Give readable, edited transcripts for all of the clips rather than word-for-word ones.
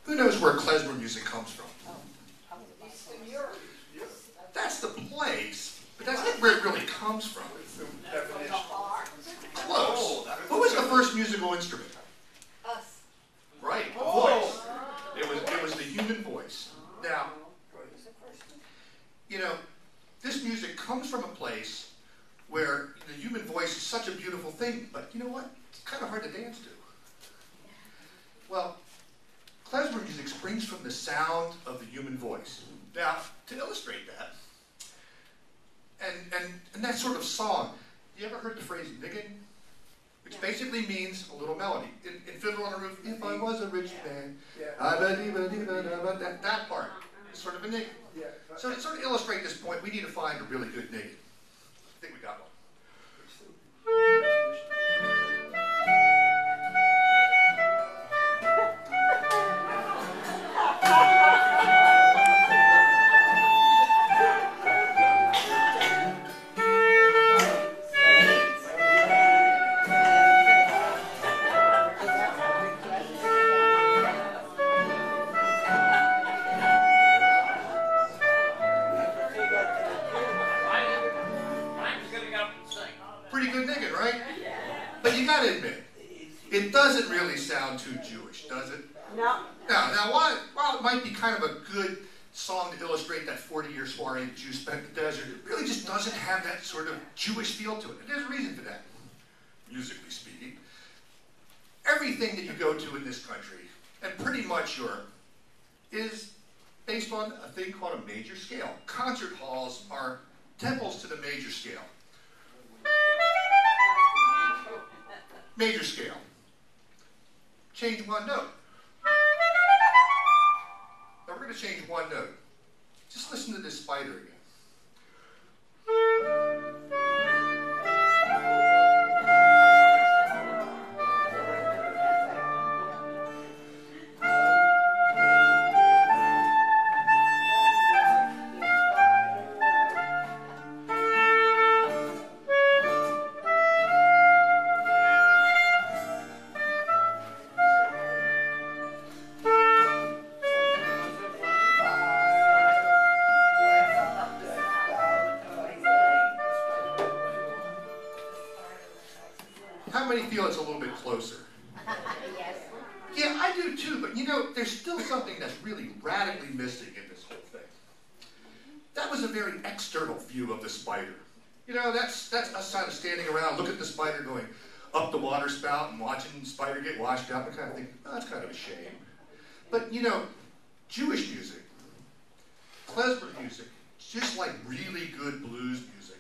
Who knows where klezmer music comes from? That's the place, but that's not where it really comes from. Close. What was the first musical instrument? Us. Right, a voice. It was the human voice. Now, you know, this music comes from a place where the human voice is such a beautiful thing, but you know what? It's kind of hard to dance to. Well, klezmer music springs from the sound of the human voice. Now, to illustrate that, and that sort of song, you ever heard the phrase nigging? Which basically means a little melody. In Fiddler on the Roof, if I was a rich man, that part is sort of a nigging. So to sort of illustrate this point, we need to find a really good nigging. I think we got one. It doesn't really sound too Jewish, does it? No. Now while it might be kind of a good song to illustrate that 40-year soiree the Jews spent in the desert, it really just doesn't have that sort of Jewish feel to it. And there's a reason for that, musically speaking. Everything that you go to in this country, and pretty much Europe, is based on a thing called a major scale. Concert halls are temples to the major scale. Major scale. Change one note. Now we're going to change one note. Just listen to this spider again. How many feel it's a little bit closer? Yes. Yeah, I do too, but you know, there's still something that's really radically missing in this whole thing. That was a very external view of the spider. You know, that's us kind of standing around, look at the spider going up the water spout and watching the spider get washed out and kind of thinking, oh, that's kind of a shame. But you know, Jewish music, klezmer music, just like really good blues music,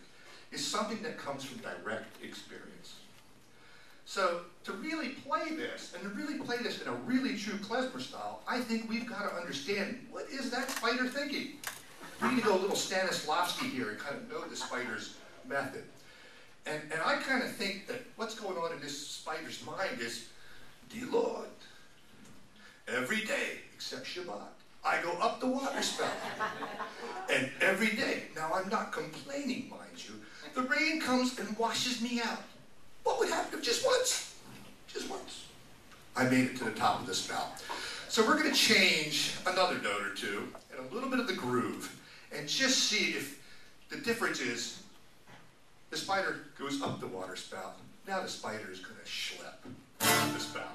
is something that comes from direct experience. So to really play this, and to really play this in a really true klezmer style, I think we've got to understand, what is that spider thinking? We need to go a little Stanislavski here and kind of know the spider's method. And I kind of think that what's going on in this spider's mind is, dear Lord, every day except Shabbat, I go up the water spout. And every day, now I'm not complaining, mind you, the rain comes and washes me out. What would happen if just once, I made it to the top of the spout? So we're going to change another note or two and a little bit of the groove and just see if the difference is the spider goes up the water spout. Now the spider is going to schlep the spout.